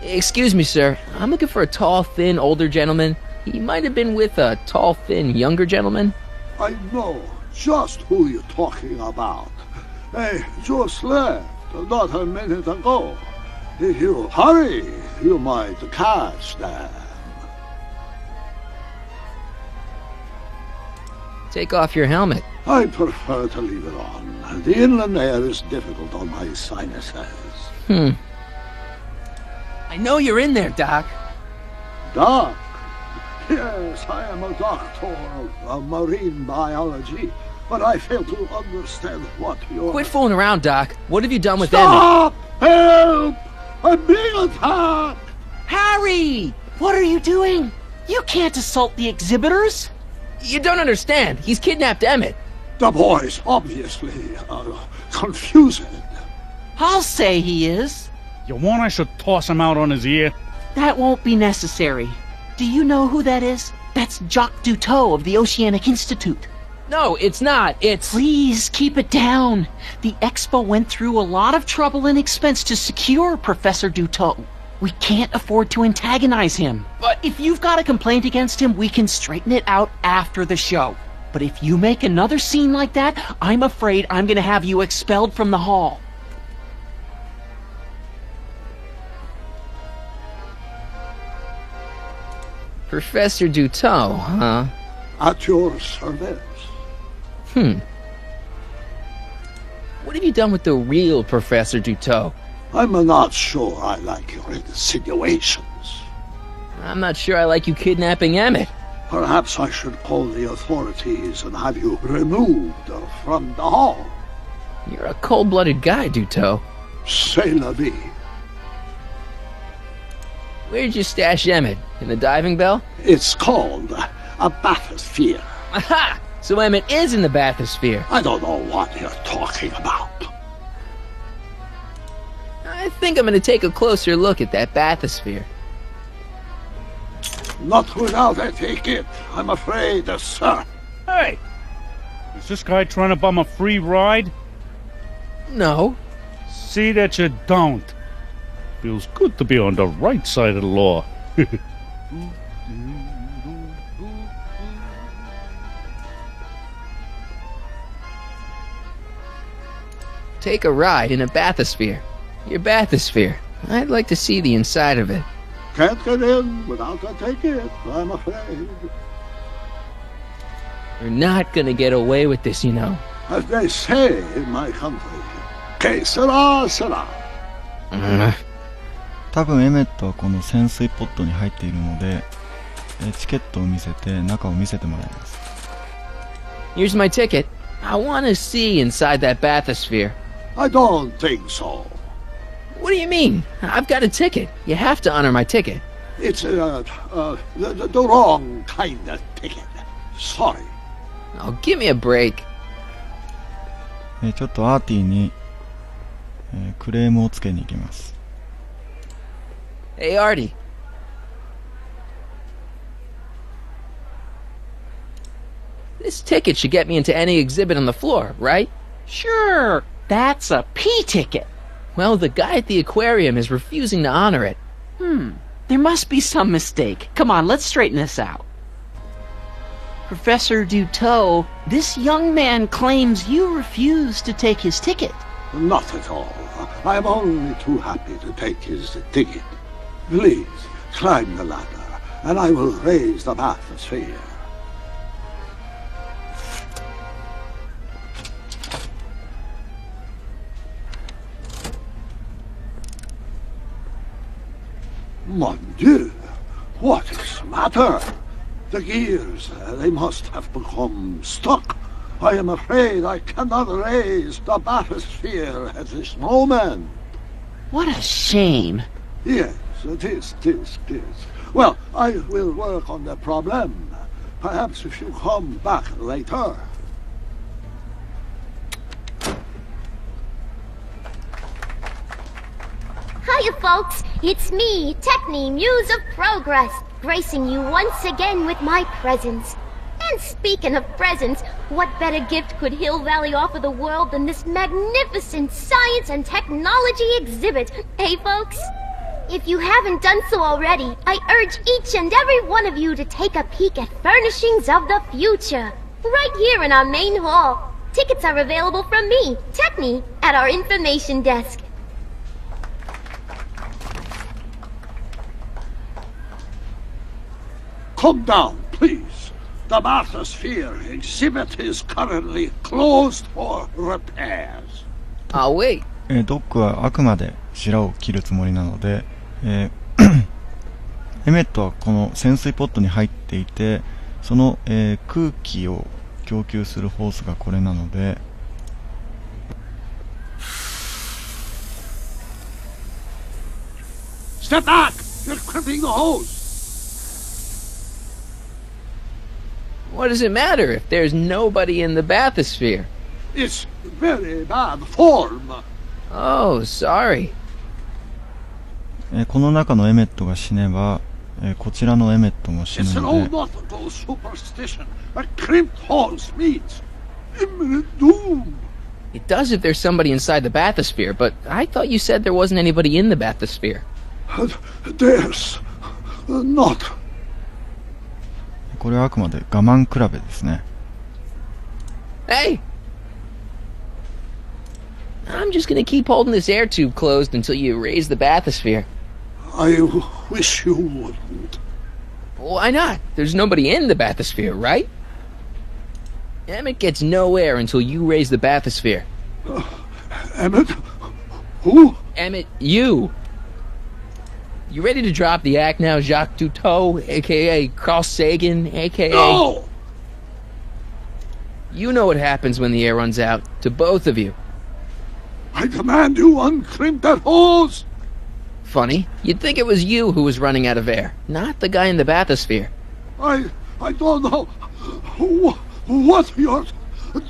Excuse me, sir. I'm looking for a tall, thin, older gentleman. He might have been with a tall, thin, younger gentleman. I know just who you're talking about. They just left not a minute ago. If you hurry, you might catch them. Take off your helmet. I prefer to leave it on. The inland air is difficult on my sinuses. I know you're in there, Doc. Doc? Yes, I am a doctor of marine biology, but I fail to understand what you're... Quit fooling around, Doc. What have you done with Stop! Help! I'm being attacked! Harry! What are you doing? You can't assault the exhibitors! You don't understand. He's kidnapped Emmett. The boy's obviously confused. I'll say he is. You want I should toss him out on his ear? That won't be necessary. Do you know who that is? That's Jacques Duteau of the Oceanic Institute. No, it's not. It's... Please, keep it down. The Expo went through a lot of trouble and expense to secure Professor Duteau. We can't afford to antagonize him. But if you've got a complaint against him, we can straighten it out after the show. But if you make another scene like that, I'm afraid I'm gonna have you expelled from the hall. Professor Duteau, huh? At your service. What have you done with the real Professor Duteau? I'm not sure I like your insinuations. I'm not sure I like you kidnapping Emmett. Perhaps I should call the authorities and have you removed from the hall. You're a cold-blooded guy, Duteau. C'est la vie. Where'd you stash Emmett? In the diving bell? It's called a bathysphere. Aha! So Emmett is in the bathysphere. I don't know what you're talking about. I think I'm gonna take a closer look at that bathysphere. Not without a ticket, I'm afraid, sir. Hey! Is this guy trying to bum a free ride? No. See that you don't. Feels good to be on the right side of the law. Take a ride in a bathysphere. Your bathysphere. I'd like to see the inside of it. Can't get in without a ticket, I'm afraid. You're not gonna get away with this, you know. As they say in my country, que sera, sera. 多分エメットはこの潜水ポットに入っているので、チケットを見せて中を見せてもらいます。Here's my ticket. I want to see inside that bathysphere. I don't think so. What do you mean? I've got a ticket. You have to honor my ticket. It's the wrong kind of ticket. Sorry. Oh, give me a break. ちょっとアーティに、クレームをつけに行きます。Hey, Artie. This ticket should get me into any exhibit on the floor, right? Sure, that's a P ticket. Well, the guy at the aquarium is refusing to honor it. There must be some mistake. Come on, let's straighten this out. Professor Duteau, this young man claims you refused to take his ticket. Not at all. I am only too happy to take his ticket. Please, climb the ladder, and I will raise the bathysphere. Mon Dieu! What is the matter? The gears, they must have become stuck. I am afraid I cannot raise the bathysphere at this moment. What a shame. Yes, it is. Well, I will work on the problem. Perhaps if you come back later. Hiya, folks. It's me, Techne, Muse of Progress, gracing you once again with my presence. And speaking of presents, what better gift could Hill Valley offer the world than this magnificent science and technology exhibit? Hey, folks? If you haven't done so already, I urge each and every one of you to take a peek at Furnishings of the Future, right here in our main hall. Tickets are available from me, Techni, at our information desk. Come down, please. The bathysphere exhibit is currently closed for repairs. I'll wait. ドックはあくまで白を切るつもりなので、エメットはこの潜水ポットに入っていて、その、空気を供給するホースがこれなので、Step back! You're crimping the hose! What does it matter if there's nobody in the bathysphere? It's very bad form. Oh, sorry. この中のエメットが死ねば、こちらのエメットも死ぬ It's an の old で、 nautical superstition. A crimped hose means imminent doom. It does if there's somebody inside the bathysphere, but I thought you said there wasn't anybody in the bathysphere. There's not. これはあくまで我慢比べですね。Hey! I'm just gonna keep holding this air tube closed until you raise the bathysphere. I wish you wouldn't. Why not? There's nobody in the bathysphere, right? Emmett gets no air until you raise the bathysphere. Emmett? Who? Emmett, you! You ready to drop the act now, Jacques Duteau, aka Carl Sagan, aka... No! You know what happens when the air runs out, to both of you. I command you uncrimp that hose! Funny, you'd think it was you who was running out of air, not the guy in the bathysphere. I don't know what you're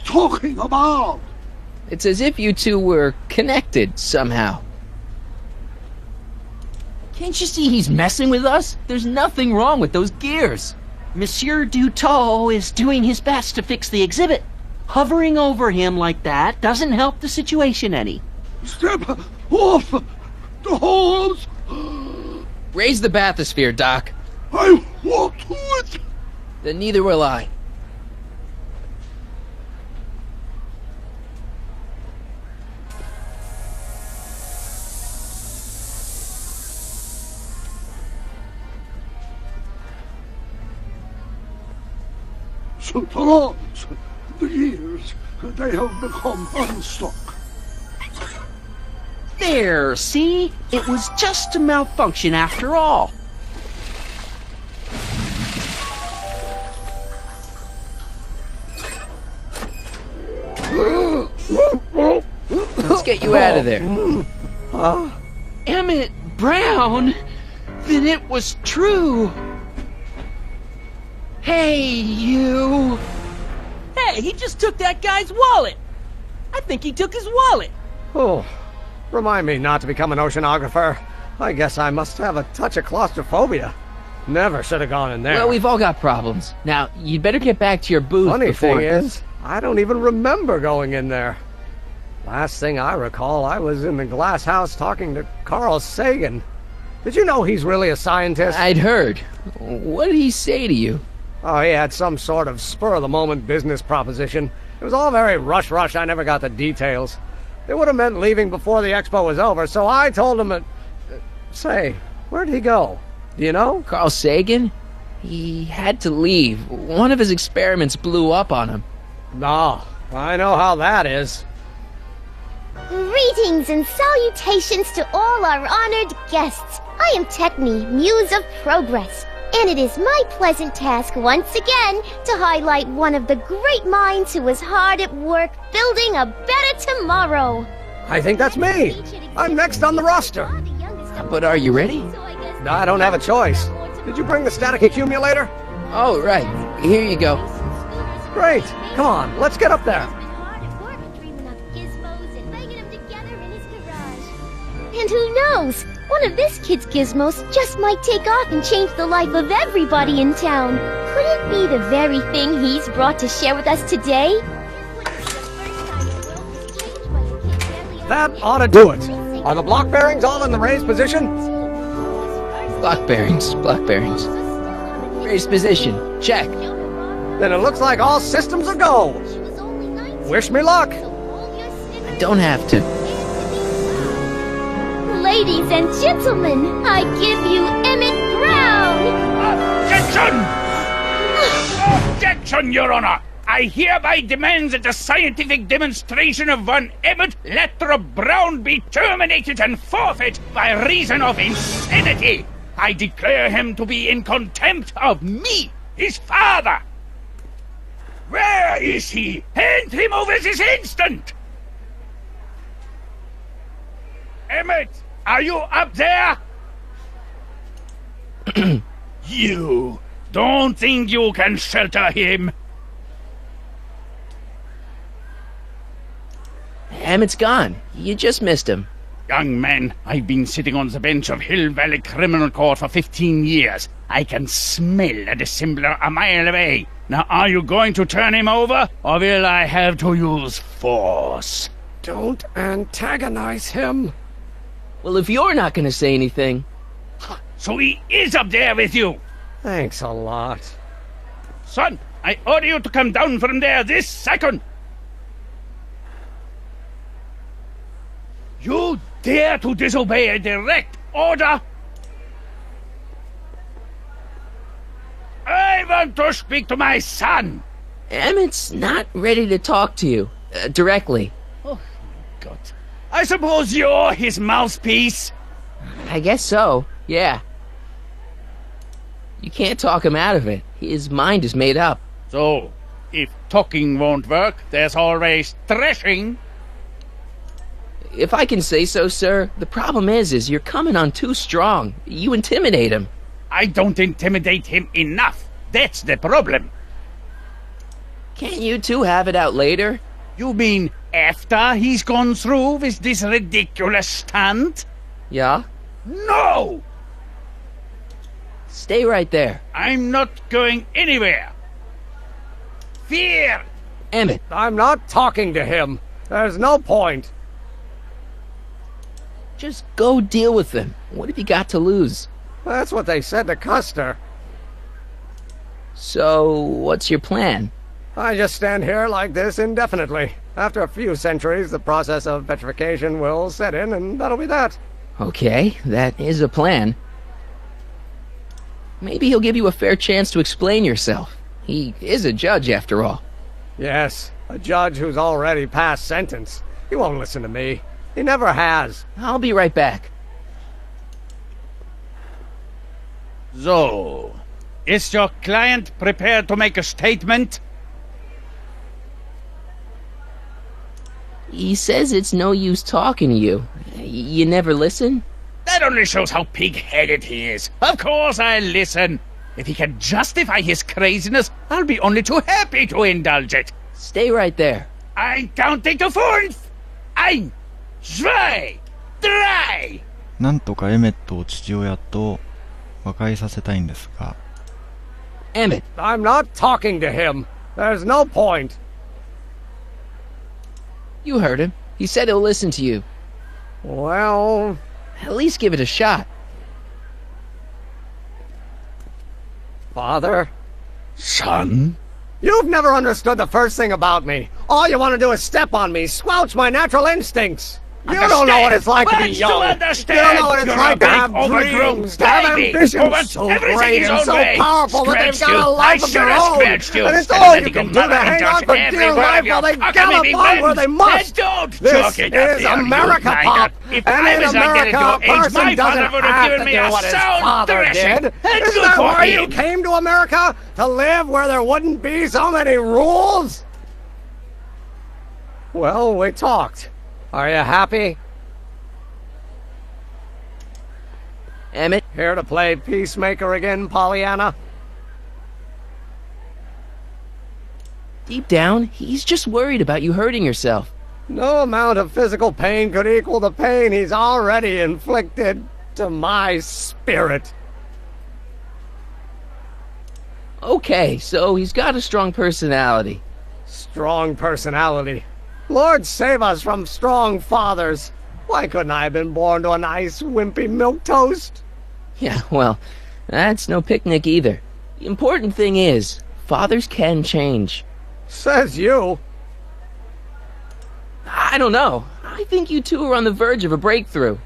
talking about. It's as if you two were connected somehow. Can't you see he's messing with us? There's nothing wrong with those gears. Monsieur Duteau is doing his best to fix the exhibit. Hovering over him like that doesn't help the situation any. Step off the hose! Raise the bathysphere, Doc. I won't do it! Then neither will I. Suppose the gears, they have become unstuck. There, see? It was just a malfunction after all. Let's get you out of there. Emmett Brown? Then it was true. Hey, you. Hey, he just took that guy's wallet. I think he took his wallet. Oh, remind me not to become an oceanographer. I guess I must have a touch of claustrophobia. Never should have gone in there. Well, we've all got problems. Now, you'd better get back to your booth Funny before... thing is, I don't even remember going in there. Last thing I recall, I was in the glass house talking to Carl Sagan. Did you know he's really a scientist? I'd heard. What did he say to you? Oh, he had some sort of spur-of-the-moment business proposition. It was all very rush, I never got the details. It would have meant leaving before the expo was over, so I told him that... Say, where'd he go? Do you know? Carl Sagan? He had to leave. One of his experiments blew up on him. No, I know how that is. Greetings and salutations to all our honored guests. I am Techni, Muse of Progress, and it is my pleasant task once again to highlight one of the great minds who was hard at work building a better tomorrow. I think that's me. I'm next on the roster. But are you ready? I don't have a choice. Did you bring the static accumulator? Oh, right. Here you go. Great. Come on, let's get up there. And who knows? One of this kid's gizmos just might take off and change the life of everybody in town. Could it be the very thing he's brought to share with us today? That ought to do it. Are the block bearings all in the raised position? Block bearings, block bearings. Raise position, check. Then it looks like all systems are go. Wish me luck. I don't have to. Ladies and gentlemen, I give you Emmett Brown! Objection! Objection, Your Honor! I hereby demand that the scientific demonstration of one Emmett Lathrop Brown be terminated and forfeit by reason of insanity. I declare him to be in contempt of me, his father. Where is he? Hand him over this instant! Emmett, are you up there? You don't think you can shelter him? Emmett's gone. You just missed him. Young man, I've been sitting on the bench of Hill Valley Criminal Court for 15 years. I can smell a dissembler a mile away. Now, are you going to turn him over, or will I have to use force? Don't antagonize him. Well, if you're not gonna say anything... So he is up there with you? Thanks a lot. Son, I order you to come down from there this second. You dare to disobey a direct order? I want to speak to my son. Emmett's not ready to talk to you, directly. Oh, God. I suppose you're his mouthpiece? I guess so, yeah. You can't talk him out of it. His mind is made up. So, if talking won't work, there's always thrashing. If I can say so, sir, the problem is you're coming on too strong. You intimidate him. I don't intimidate him enough. That's the problem. Can't you two have it out later? You mean after he's gone through with this ridiculous stunt? Yeah? No! Stay right there. I'm not going anywhere. Fear! Emmett. I'm not talking to him. There's no point. Just go deal with him. What have you got to lose? That's what they said to Custer. So, what's your plan? I just stand here like this indefinitely. After a few centuries, the process of petrification will set in, and that'll be that. Okay, that is a plan. Maybe he'll give you a fair chance to explain yourself. He is a judge, after all. Yes, a judge who's already passed sentence. He won't listen to me. He never has. I'll be right back. So, is your client prepared to make a statement? He says it's no use talking to you. You never listen? That only shows how pig-headed he is. Of course I'll listen. If he can justify his craziness, I'll be only too happy to indulge it. Stay right there. I'm counting to 4. 1, 2, 3! なんとかエメットを父親と和解させたいんですが。Emmett. I'm not talking to him. There's no point. You heard him. He said he'll listen to you. Well... At least give it a shot. Father? Son? You've never understood the first thing about me. All you want to do is step on me, squelch my natural instincts. You don't know what it's like to be young. You don't know what it's like to have dreams, to have ambitions so great and so powerful that they've got a life of their own. And it's all you can do to hang on for dear life while they gallop on where they must. This is America, Pop. And in America, a person doesn't have to do what his father did. Isn't that why you came to America? To live where there wouldn't be so many rules? Well, we talked. Are you happy? Emmett? Here to play peacemaker again, Pollyanna? Deep down, he's just worried about you hurting yourself. No amount of physical pain could equal the pain he's already inflicted to my spirit. Okay, so he's got a strong personality. Strong personality. Lord save us from strong fathers. Why couldn't I have been born to a nice, wimpy milquetoast? Yeah, well, that's no picnic either. The important thing is, fathers can change. Says you. I don't know. I think you two are on the verge of a breakthrough.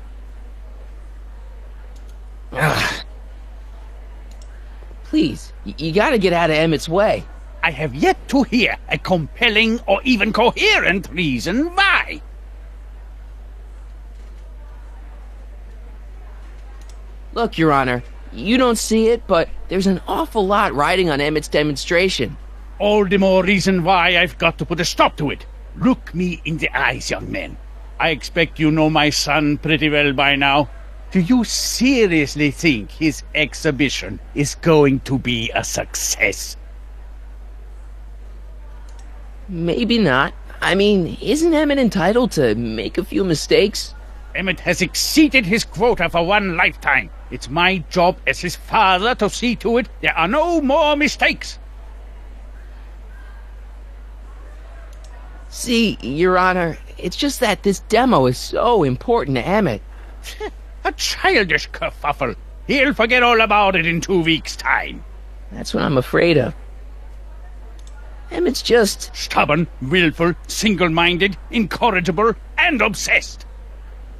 Please, you gotta get out of Emmett's way. I have yet to hear a compelling or even coherent reason why. Look, Your Honor, you don't see it, but there's an awful lot riding on Emmett's demonstration. All the more reason why I've got to put a stop to it. Look me in the eyes, young man. I expect you know my son pretty well by now. Do you seriously think his exhibition is going to be a success? Maybe not. I mean, isn't Emmett entitled to make a few mistakes? Emmett has exceeded his quota for one lifetime. It's my job as his father to see to it there are no more mistakes. See, Your Honor, it's just that this demo is so important to Emmett. A childish kerfuffle. He'll forget all about it in 2 weeks' time. That's what I'm afraid of. Emmett's just... stubborn, willful, single-minded, incorrigible, and obsessed.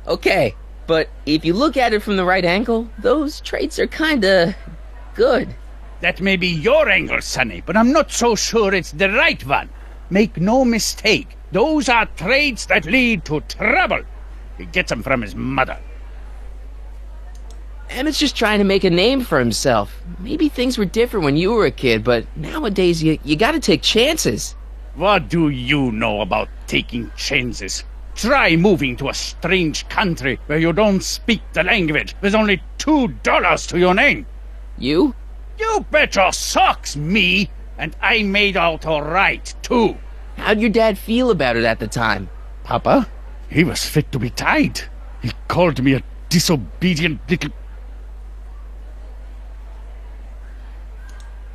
Okay, but if you look at it from the right angle, those traits are kinda... good. That may be your angle, Sonny, but I'm not so sure it's the right one. Make no mistake, those are traits that lead to trouble. He gets them from his mother. Emmett's just trying to make a name for himself. Maybe things were different when you were a kid, but nowadays you gotta take chances. What do you know about taking chances? Try moving to a strange country where you don't speak the language with only $2 to your name. You? You bet your socks, me! And I made out all right, too. How'd your dad feel about it at the time? Papa? He was fit to be tied. He called me a disobedient little...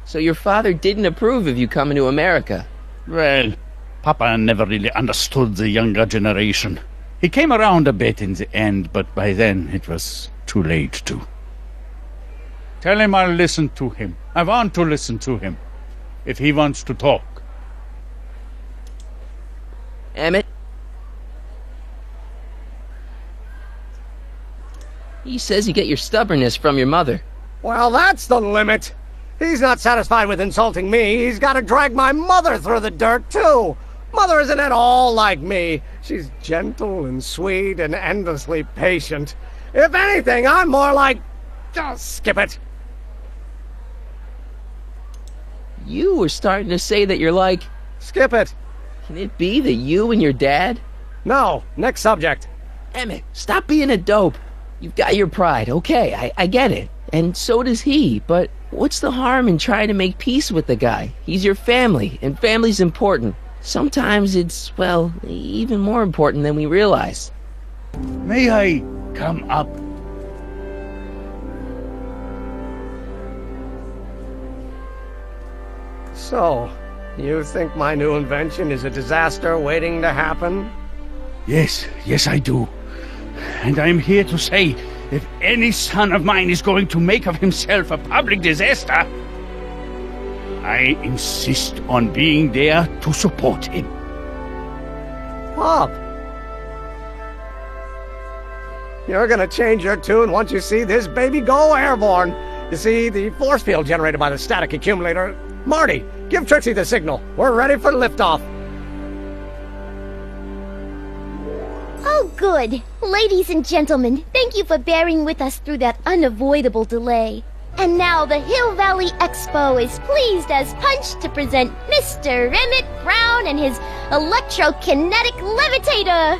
So your father didn't approve of you coming to America? Well, Papa never really understood the younger generation. He came around a bit in the end, but by then it was too late to. Tell him I'll listen to him. I want to listen to him. If he wants to talk. Emmett? He says you get your stubbornness from your mother. Well, that's the limit. He's not satisfied with insulting me. He's got to drag my mother through the dirt, too. Mother isn't at all like me. She's gentle and sweet and endlessly patient. If anything, I'm more like... just skip it. You were starting to say that you're like... Skip it. Can it be that you and your dad? No, next subject. Emmett, stop being a dope. You've got your pride, okay, I get it. And so does he, but what's the harm in trying to make peace with the guy? He's your family, and family's important. Sometimes it's, well, even more important than we realize. May I come up? So, you think my new invention is a disaster waiting to happen? Yes, I do. And I'm here to say, if any son of mine is going to make of himself a public disaster, I insist on being there to support him. Pop! You're gonna change your tune once you see this baby go airborne. You see, the force field generated by the static accumulator... Marty, give Trixie the signal. We're ready for liftoff. Oh, good. Ladies and gentlemen, thank you for bearing with us through that unavoidable delay. And now the Hill Valley Expo is pleased as punch to present Mr. Emmett Brown and his electrokinetic levitator.